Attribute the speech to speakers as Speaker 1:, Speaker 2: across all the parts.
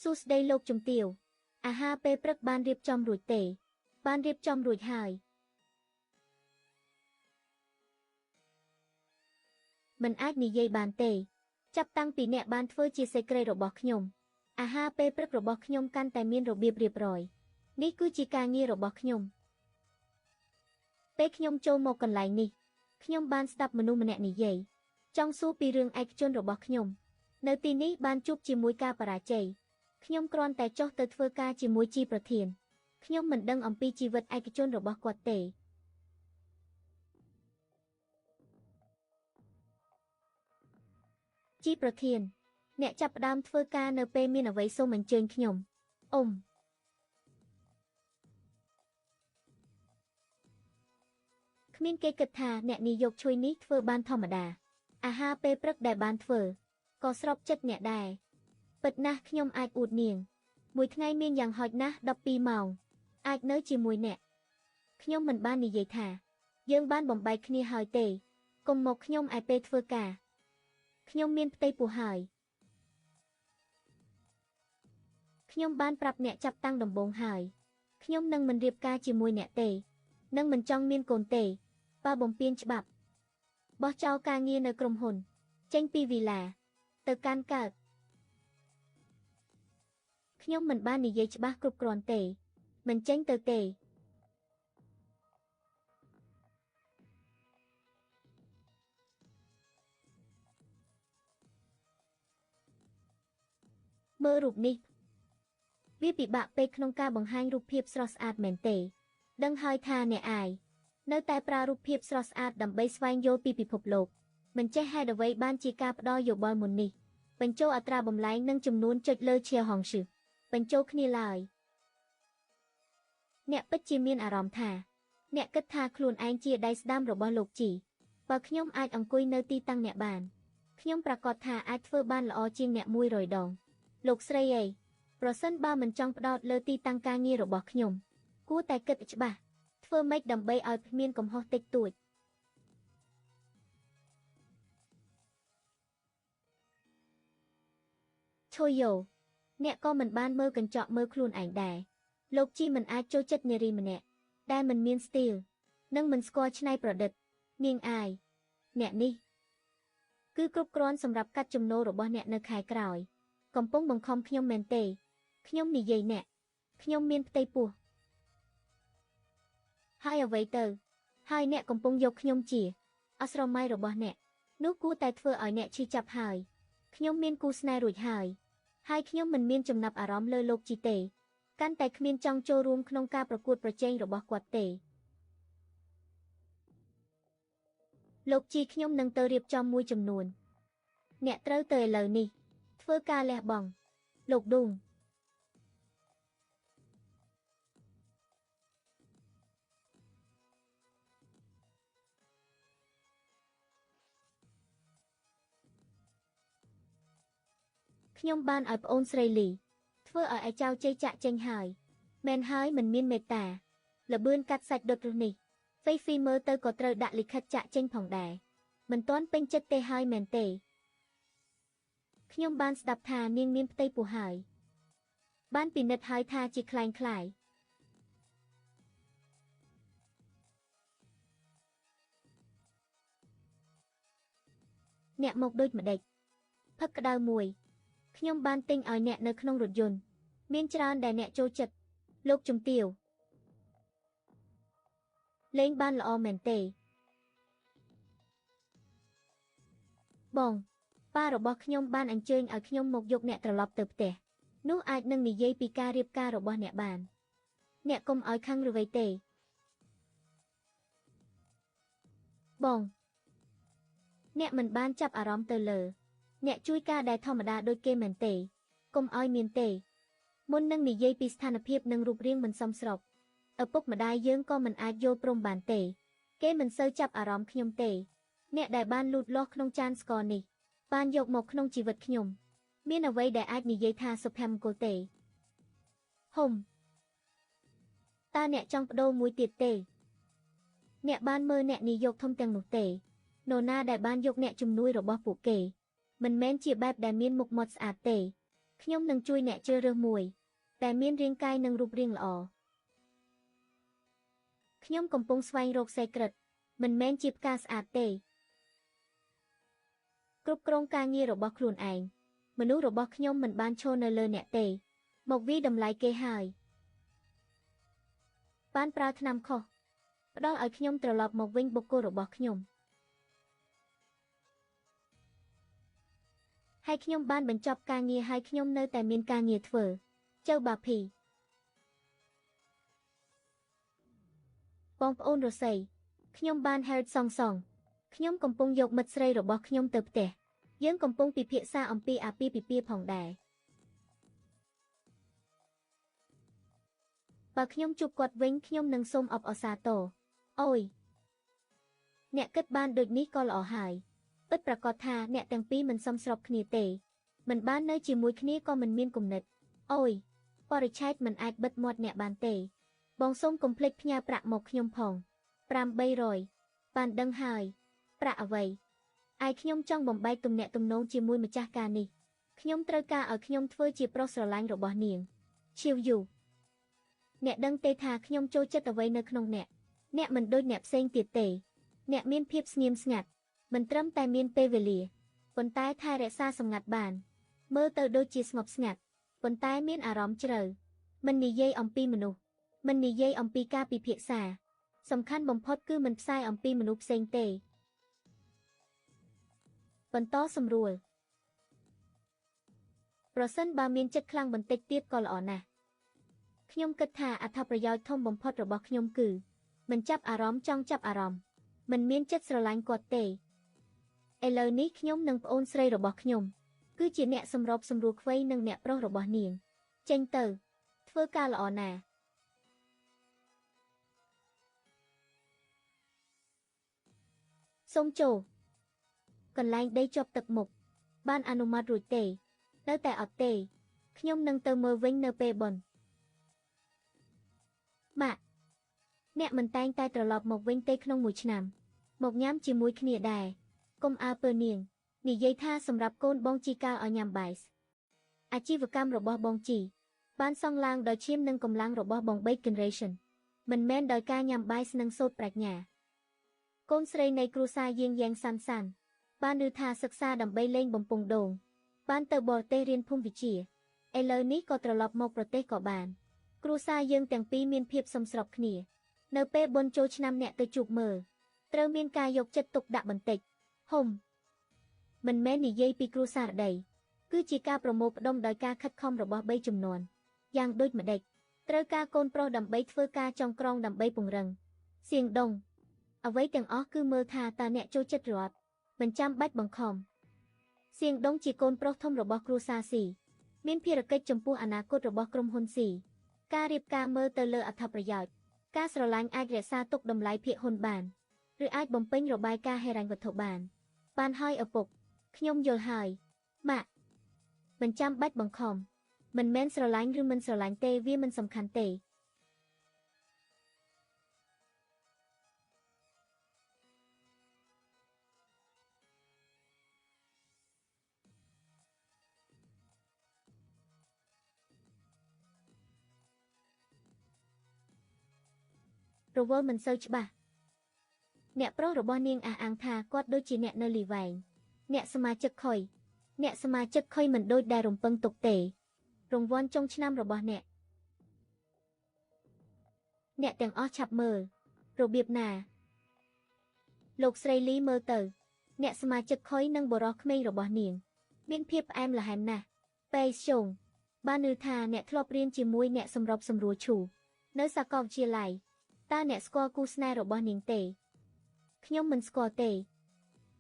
Speaker 1: សួស្តីលោកជំទាវអាហារពេលព្រឹកបានរៀបចំរួចទេបានរៀបចំរួចហើយមិនអាចនិយាយបានទេចាប់តាំងពីអ្នកបានធ្វើជាសេក្រីរបស់ខ្ញុំអាហារពេលព្រឹករបស់ខ្ញុំកាន់តែមានរបៀបរៀបរយនេះគឺជាការងាររបស់ខ្ញុំពេលខ្ញុំចូលមកកន្លែងនេះខ្ញុំបានស្ដាប់មនុស្សម្នាក់និយាយចង់សួរពីរឿងឯកជនរបស់ខ្ញុំនៅទីនេះបានជួបជាមួយការបរាជ័យខ្ញុំគ្រាន់តែចុះទៅធ្វើការជាមួយជីប្រធានខ្ញុំមិនដឹងអំពីជីវិតឯកជនរបស់គាត់ទេជីប្រធានអ្នកចាប់ផ្ដើមធ្វើការនៅពេលមានអ្វីសូមអញ្ជើញខ្ញុំអ៊ំគ្មានគេគិតថាអ្នកនាយកជួយនេះធ្វើបានធម្មតាអាហារពេលព្រឹកដែលបានធ្វើក៏ស្របចិត្តអ្នកដែរពិតណាស់ខ្ញុំអាចអួតនាងមួយថ្ងៃមានយ៉ាងហោចណាស់12ម៉ោងអាចនៅជាមួយអ្នកខ្ញុំមិនបាននិយាយថាយើងបានបំបែកគ្នាហើយទេកុំមកខ្ញុំឯពេលធ្វើការខ្ញុំមានផ្ទៃពោះហើយខ្ញុំបានប្រាប់អ្នកចាប់តាំងដំបូងហើយខ្ញុំនឹងមិនរៀបការជាមួយអ្នកទេនឹងមិនចង់មានកូនទេបើបំពានច្បាប់បោះចោលការងារនៅក្រុមហ៊ុនចេញពីវីឡាទៅកាន់កើតខ្ញុំមិនបាននិយាយច្បាស់គ្រប់គ្រាន់ទេមិនចេញទៅទេមើលរូបនេះវាពិបាកពេកក្នុងការបង្ហាញរូបភាពស្រស់ស្អាតមែនទេដឹងហើយថាអ្នកអាយនៅតែប្រើរូបភាពស្រស់ស្អាតដើម្បីស្វែងយល់ពីពិភពលោកមិនចេះហេតុអ្វីបានជាការផ្ដល់យោបល់មុននេះបញ្ចូលអត្រាបំលែងនិងចំនួនចុចលើឈៀហងឈឹបញ្ចូលគ្នាឡើយអ្នកពិតជាមានអារម្មណ៍ថាអ្នកគិតថាខ្លួនឯងជាដៃស្ដាំរបស់លោកជីបើខ្ញុំអាចអង្គុយនៅទីតាំងអ្នកបានខ្ញុំប្រកាសថាអាចធ្វើបានល្អជាងអ្នក100ដងលោកស្រីអីប្រសិនបើមិនចង់ផ្ដោតលើទីតាំងការងាររបស់ខ្ញុំគួរតែគិតច្បាស់ធ្វើម៉េចដើម្បីឲ្យគ្មានកំហុសតិចតួចឈុយយោអ្នកក៏មិនបានមើលកញ្ចក់មើលខ្លួនឯងដែរលោកជីមិនអាចចូលចិត្តនារីម្នាក់ដែលមិនមានស្ទីលនិងមិនស្គាល់ច្នៃប្រឌិតនាងអាយអ្នកនេះគឺគ្រប់គ្រាន់សម្រាប់កាត់ចំណូលរបស់អ្នកនៅខែក្រោយកំពុងបង្ខំខ្ញុំមែនទេខ្ញុំនិយាយអ្នកខ្ញុំមានផ្ទៃពោះហើយអ្វីទៅហើយអ្នកកំពុងយកខ្ញុំជាអស្រមៃរបស់អ្នកនោះគួរតែធ្វើឲ្យអ្នកឈឺចាប់ហើយខ្ញុំមានគូស្នេហ៍រួចហើយខ្ញុំមិនមានចំណាប់អារម្មណ៍លើលោកជីទេកាន់តែគ្មានចង់ចូលរួមក្នុងការប្រកួតប្រជែងរបស់គាត់ទេលោកជីខ្ញុំនឹងទៅរៀបចំមួយចំនួនអ្នកត្រូវទៅឥឡូវនេះធ្វើការលះបង់លោកឌុងខ្ញុំបានឲ្យប្អូនស្រីលីធ្វើឲ្យឯចៅជ័យចាក់ចេញហើយមែនហើយមិនមានមេត្តាលបឿនកាត់សាច់ដុតនេះហ្វេហ្វីមើលទៅក៏ត្រូវដាក់លិខិតចាក់ចេញផងដែរមិនទាន់ពេញចិត្តទេហើយមែនទេខ្ញុំបានស្ដាប់ថានាងមានផ្ទៃពោះហើយបានពិនិត្យហើយថាជាខ្លែងខ្លាយអ្នកមកដូចម្ដេចផឹកក្តៅមួយខ្ញុំបានទិញឲ្យអ្នកនៅក្នុងរថយន្តមានច្រើនដែលអ្នកចូលចិត្តលោកជំទាវលេងបានល្អមែនទេបងប៉ារបស់ខ្ញុំបានអញ្ជើញឲ្យខ្ញុំមកយកអ្នកត្រឡប់ទៅផ្ទះនោះអាចនឹងនិយាយពីការរៀបការរបស់អ្នកបានអ្នកកុំឲ្យខឹងឬអ្វីទេបងអ្នកមិនបានចាប់អារម្មណ៍ទៅលើអ្នកជួយការដែលធម្មតាដូចគេមែនទេកុំឲ្យមានទេមុននឹងនិយាយពីស្ថានភាពនិងរូបរាងមិនសមស្របឪពុកម្ដាយយើងក៏មិនអាចយល់ព្រមបានទេគេមិនសូវចាប់អារម្មណ៍ខ្ញុំទេអ្នកដែលបានលូតលាស់ក្នុងចានស្ករនេះបានយកមកក្នុងជីវិតខ្ញុំមានអ្វីដែលអាចនិយាយថាសុភមង្គលទេហុំតើអ្នកចង់បដូរមួយទៀតទេអ្នកបានមើលអ្នកនាយកធំទាំងនោះទេនរណាដែលបានយកអ្នកជំនួយរបស់ពួកគេមិនមែនជាបែបដែលមានមុខមាត់ស្អាតទេ ខ្ញុំនឹងជួយអ្នកជ្រើសរើសមួយតែមានរាងកាយនិងរូបរាងល្អខ្ញុំកំពុងស្វែងរកសេក្រិតមិនមែនជាផ្កាស្អាតទេគ្រប់គ្រងការងាររបស់ខ្លួនឯងមនុស្សរបស់ខ្ញុំមិនបានឈរនៅលើអ្នកទេមកវាយតម្លៃគេហើយបានប្រើថ្នាំខុសផ្ដល់ឲ្យខ្ញុំត្រឡប់មកវិញបុគ្គលរបស់ខ្ញុំហើយខ្ញុំបានបញ្ចប់ការងារហើយខ្ញុំនៅតែមានការងារធ្វើចៅបាភីបងប្អូនរស័យខ្ញុំបាន Heard សងខ្ញុំកំពុងយកមិត្តស្រីរបស់ខ្ញុំទៅផ្ទះយើងកំពុងពិភាក្សាអំពីអាពាហ៍ពិពាហ៍ផងដែរបើខ្ញុំជួបគាត់វិញខ្ញុំនឹងសូមអបអរសាទរអូយអ្នកគិតបានដូចនេះក៏ល្អហើយពិតប្រាកដថាអ្នកទាំងពីរមិនសមស្របគ្នាទេមិនបាននៅជាមួយគ្នាក៏មិនមានគំនិតអូយបរិច្ឆេទមិនអាចបិទមាត់អ្នកបានទេបងសូមកុំភ្លេចផ្ញើប្រាក់មកខ្ញុំផង500បានដឹងហើយប្រាក់អ្វីឯខ្ញុំចង់បំបែកទំនាក់ទំនងជាមួយម្ចាស់ការនេះខ្ញុំត្រូវការឲ្យខ្ញុំធ្វើជាប្រុសស្រឡាញ់របស់នាងឈៀវយូអ្នកដឹងទេថាខ្ញុំចូលចិត្តអ្វីនៅក្នុងអ្នកមិនដូចអ្នកផ្សេងទៀតទេអ្នកមានភាពស្ងៀមស្ងាត់មិនត្រឹមតែមានពេលវេលាប៉ុន្តែថែរក្សាសម្ងាត់បានមើលទៅដូចជាស្ងប់ស្ងាត់ប៉ុន្តែមានអារម្មណ៍ជ្រៅមិននិយាយអំពីមនុស្សមិននិយាយអំពីការពិភាក្សាសំខាន់បំផុតគឺមិនផ្សាយអំពីមនុស្សផ្សេងទេបន្តសម្រួលប្រសិនបើមានចិត្តខ្លាំងបន្តិចទៀតក៏ល្អណាស់ខ្ញុំគិតថាអត្ថប្រយោជន៍ធំបំផុតរបស់ខ្ញុំគឺមិនចាប់អារម្មណ៍ចង់ចាប់អារម្មណ៍មិនមានចិត្តស្រឡាញ់គាត់ទេឥឡូវនេះខ្ញុំនិងប្អូនស្រីរបស់ខ្ញុំគឺជាអ្នកសម្របសម្រួលខ្វៃនិងអ្នកប្រុសរបស់នាងចេញទៅធ្វើការល្អណាស់សូមចូលកន្លែងដីជាប់ទឹកមុខបានអនុម័តរួចទេនៅតែអត់ទេខ្ញុំនឹងទៅមើលវិញនៅពេលបុណ្យម៉ាក់អ្នកមិនតែងតែត្រឡប់មកវិញទេក្នុងមួយឆ្នាំមកញ៉ាំជាមួយគ្នាដែរកុំអើពើនាងនិយាយថាសម្រាប់កូនបងជីកាលឲ្យញ៉ាំបាយអាជីវកម្មរបស់បងជីបានសង់ឡើងដោយឈាមនិងកម្លាំងរបស់បង3 generation មិនមែនដោយការញ៉ាំបាយនិងសូត្រប្រាជ្ញាកូនស្រីនៃគ្រួសារយាងយ៉ាងសាន់បានឮថាសិក្សាដើម្បីលេងបំពង់ដូងបានទៅបរទេសរៀនភូមិវិទ្យាឥឡូវនេះក៏ត្រឡប់មកប្រទេសក៏បានគ្រួសារយើងទាំងពីរមានភាពសមស្របគ្នានៅពេលបុណ្យចូលឆ្នាំអ្នកទៅជួបមើលត្រូវមានការយកចិត្តទុកដាក់បន្តិចហុំមិនមែននិយាយពីគ្រួសារដីគឺជាការប្រមូលផ្ដុំដោយការខិតខំរបស់3ជំនាន់យ៉ាងដូចម្ដេចត្រូវការកូនប្រុសដើម្បីធ្វើការចងក្រងដើម្បីពង្រឹងសៀងដងអ្វីទាំងអស់គឺមើលថាតើអ្នកចូលចិត្តរត់មិនចាំបាច់បង្ខំសៀងដងជាកូនប្រុសធំរបស់គ្រួសារស៊ីមានភារកិច្ចចំពោះអនាគតរបស់ក្រុមហ៊ុនស៊ីការរៀបការមើលទៅលើអត្ថប្រយោជន៍ការស្រឡាញ់អាចរក្សាទុកតម្លៃភាគហ៊ុនបានឬអាចបំពេញរបាយការណ៍ហិរញ្ញវត្ថុបានហើយឪពុកខ្ញុំយល់ហើយម៉ាក់មិនចាំបាច់បង្ខំមិនមែនស្រឡាញ់ឬមិនស្រឡាញ់ទេវាមិនសំខាន់ទេរវល់មិនសូវច្បាស់អ្នកប្រុសរបស់នាងអះអាងថាគាត់ដូចជាអ្នកនៅលីវែងអ្នកសមាជិកខុយមិនដូចដែលរំពឹងទុកទេរង្វាន់ចុងឆ្នាំរបស់អ្នកទាំងអស់ឆាប់មើលរបៀបណាលោកស្រីលីមើលទៅអ្នកសមាជិកខុយនិងបរិសក្មេងរបស់នាងមានភាពផ្អែមល្ហែមណាស់ពេលជុងបាននឿថាអ្នកធ្លាប់រៀនជាមួយអ្នកសម្របសម្រួលឈូនៅសាកលវិទ្យាល័យតើអ្នកស្គាល់គូស្នេហ៍របស់នាងទេខ្ញុំមិនស្គាល់ទេ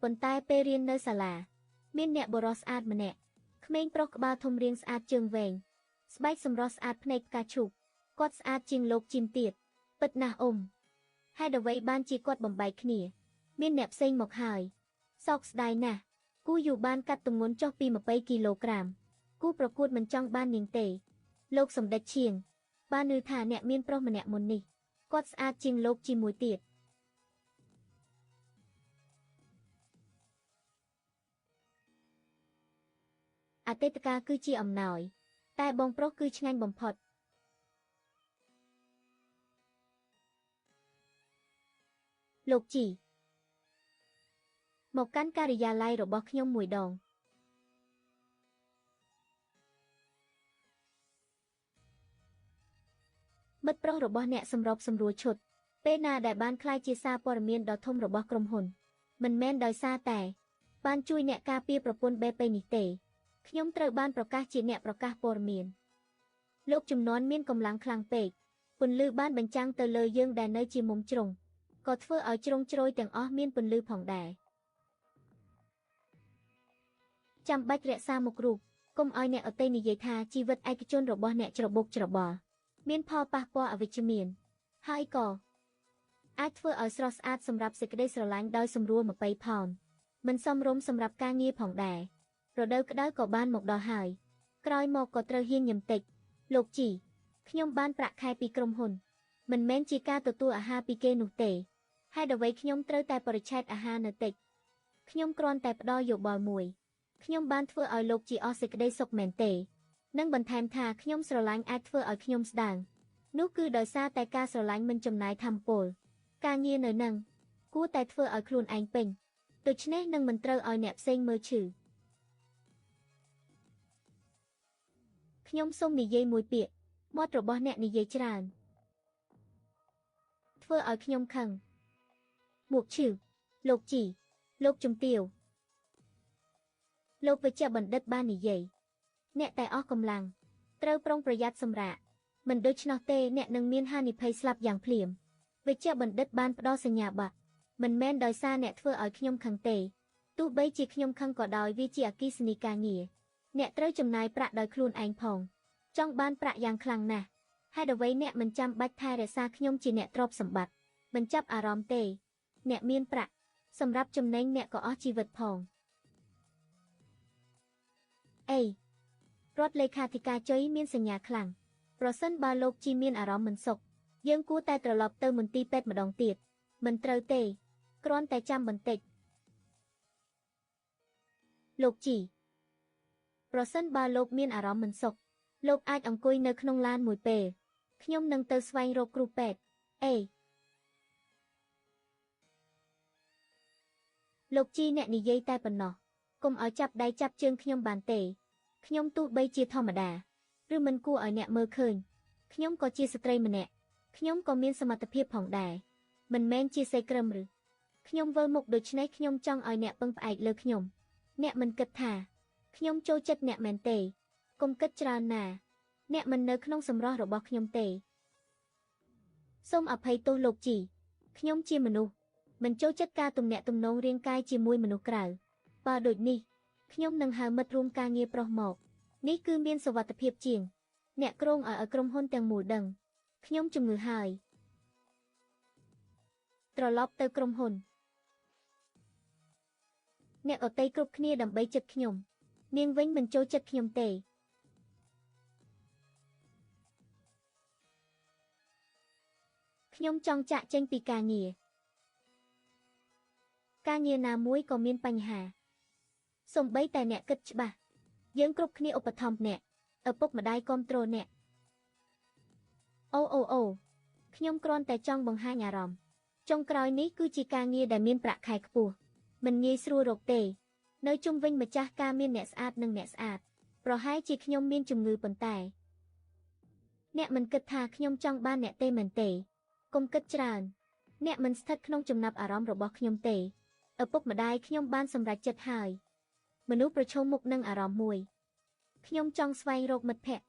Speaker 1: ប៉ុន្តែពេលរៀននៅសាលាមានអ្នកបរិសស្អាតម្នាក់ក្មេងប្រុសក្បាលធំរាងស្អាតជើងវែងស្បែកសម្រស់ស្អាតភ្នែកផ្កាឈូកគាត់ស្អាតជាងលោកជីមទៀតពិតណាស់ហេតុអ្វីបានជាគាត់បំបែកគ្នាមានអ្នកផ្សេងមកហើយសោកស្ដាយណាស់គូយូបានកាត់ទម្ងន់ចុះពី20គីឡូក្រាមគូប្រកួតមិនចង់បាននាងទេលោកសម្ដេចឈៀងបានឮថាអ្នកមានប្រុសម្នាក់មុននេះគាត់ស្អាតជាងលោកជាមួយទៀត អតីតកាលគឺជាអំណោយតែបងប្រុសគឺឆ្ងាញ់បំផុតលោកជីមកកាន់ការិយាល័យរបស់ខ្ញុំមួយដងមិត្តប្រុសរបស់អ្នកសម្របសម្រួលឈុតពេលណាដែលបានក្លាយជាសារព័ត៌មានដ៏ធំរបស់ក្រុមហ៊ុនមិនមែនដោយសារតែបានជួយអ្នកការពារប្រពន្ធបេប៉េនេះទេខ្ញុំត្រូវបានប្រកាសជាអ្នកប្រកាសព័ត៌មានលោកជំនាន់មានកម្លាំងខ្លាំងពេកពន្លឺបានបញ្ចាំងទៅលើយើងដែលនៅជាមុំជ្រុងក៏ធ្វើឲ្យជ្រុងជ្រោយទាំងអស់មានពន្លឺផងដែរចាំបាច់រក្សាមុខរូបកុំឲ្យអ្នកអតីតនិយាយថាជីវិតឯកជនរបស់អ្នកច្របូកច្របល់មានផលប៉ះពាល់អវិជ្ជមានហើយក៏អាចធ្វើឲ្យស្រស់ស្អាតសម្រាប់សេចក្តីស្រឡាញ់ដោយសម្រួលម្បីផោនមិនសមរម្យសម្រាប់ការងារផងដែររដូវក្តៅក៏បានមកដល់ហើយក្រោយមកក៏ត្រូវហៀងញឹមតិចលោកជីខ្ញុំបានប្រាក់ខែពីក្រុមហ៊ុនមិនមែនជាការទទួលអាហារពីគេនោះទេហេតុអ្វីខ្ញុំត្រូវតែបរិច្ឆេទអាហារនៅតិចខ្ញុំគ្រាន់តែផ្ដល់យោបល់មួយខ្ញុំបានធ្វើឲ្យលោកជីអស់សេចក្តីសុខមែនទេនិងបន្ថែមថាខ្ញុំស្រឡាញ់អាចធ្វើឲ្យខ្ញុំស្ដាងនោះគឺដោយសារតែការស្រឡាញ់មិនចំណាយថាមពលការងារនៅនឹងគួរតែធ្វើឲ្យខ្លួនឯងពេញដូច្នេះនឹងមិនត្រូវឲ្យអ្នកផ្សេងមើលឈឺខ្ញុំសូមនិយាយមួយពាក្យមាត់របស់អ្នកនិយាយច្រើនធ្វើឲ្យខ្ញុំខឹងមួកឈឺលោកជីលោកជំទាវលោកវេជ្ជបណ្ឌិតបាននិយាយអ្នកតែអស់កម្លាំងត្រូវប្រុងប្រយ័ត្នសម្រាកមិនដូច្នោះទេអ្នកនឹងមានហានិភ័យស្លាប់យ៉ាងភ្លាមវេជ្ជបណ្ឌិតបានផ្ដល់សញ្ញាបត្រមិនមែនដោយសារអ្នកធ្វើឲ្យខ្ញុំខឹងទេទោះបីជាខ្ញុំខឹងក៏ដោយវាជាអគ្គិសនីការងារអ្នកត្រូវចំណាយប្រាក់ដោយខ្លួនឯងផងចង់បានប្រាក់យ៉ាងខ្លាំងណាស់ហេតុអ្វីអ្នកមិនចាំបាច់ថែរក្សាខ្ញុំជាអ្នកទ្រព្យសម្បត្តិមិនចាប់អារម្មណ៍ទេអ្នកមានប្រាក់សម្រាប់ចំណេញអ្នកក៏អស់ជីវិតផងអេរដ្ឋលេខាធិការជ័យមានសញ្ញាខ្លាំងប្រសិនបើលោកជីមានអារម្មណ៍មិនសុខយើងគួរតែត្រឡប់ទៅមន្ទីរពេទ្យម្ដងទៀតមិនត្រូវទេគ្រាន់តែចាំបន្តិចលោកជីប្រសិនបើលោកមានអារម្មណ៍មិនសុខលោកអាចអង្គុយនៅក្នុងឡានមួយពេលខ្ញុំនឹងទៅស្វែងរកគ្រូពេទ្យអេលោកជីអ្នកនិយាយតែប៉ុណ្ណោះកុំឲ្យចាប់ដៃចាប់ជើងខ្ញុំបានទេខ្ញុំទោះបីជាធម្មតាឬមិនគួរឲ្យអ្នកមើលឃើញខ្ញុំក៏ជាស្ត្រីម្នាក់ខ្ញុំក៏មានសមត្ថភាពផងដែរមិនមែនជាសេក្រឹមឬខ្ញុំវិលមុខដូច្នេះខ្ញុំចង់ឲ្យអ្នកពឹងផ្អែកលើខ្ញុំអ្នកមិនគិតថាខ្ញុំចូលចិត្តអ្នកមែនទេកុំគិតច្រើនណាអ្នកមិននៅក្នុងសម្រស់របស់ខ្ញុំទេសូមអភ័យទោសលោកជីខ្ញុំជាមនុស្សមិនចូលចិត្តការទំនាក់ទំនងរាងកាយជាមួយមនុស្សក្រៅបើដូចនេះខ្ញុំនឹងហៅមិត្តរួមការងារប្រុសមកនេះគឺមានសុវត្ថិភាពជាងអ្នកគ្រងឲ្យក្រុមហ៊ុនទាំងមូលដឹងខ្ញុំជំងឺហើយត្រឡប់ទៅក្រុមហ៊ុនអ្នកអតីតគ្រប់គ្នាដើម្បីចិត្តខ្ញុំនាងវិញមិនចូលចិត្តខ្ញុំទេខ្ញុំចង់ចាក់ចេញពីការងារណាមួយក៏មានបញ្ហាសូម្បីតែអ្នកគិតច្បាស់យើងគ្រប់គ្នាឧបត្ថម្ភអ្នកឪពុកម្ដាយគាំទ្រអ្នកអូខ្ញុំគ្រាន់តែចង់បង្ហាញអារម្មណ៍ចុងក្រោយនេះគឺជាការងារដែលមានប្រាក់ខែខ្ពស់មិនងាយស្រួលរកទេនៅជុំវិញម្ចាស់ការមានអ្នកស្អាតនិងអ្នកស្អាតប្រហែលជាខ្ញុំមានជំងឺប៉ុន្តែអ្នកមិនគិតថាខ្ញុំចង់បានអ្នកទេមែនទេកុំគិតច្រើនអ្នកមិនស្ថិតក្នុងចំណាប់អារម្មណ៍របស់ខ្ញុំទេឪពុកម្ដាយខ្ញុំបានសម្រេចចិត្តហើយមនុស្សប្រឈមមុខនឹងអារម្មណ៍មួយខ្ញុំចង់ស្វែងរកមិត្តភក្តិ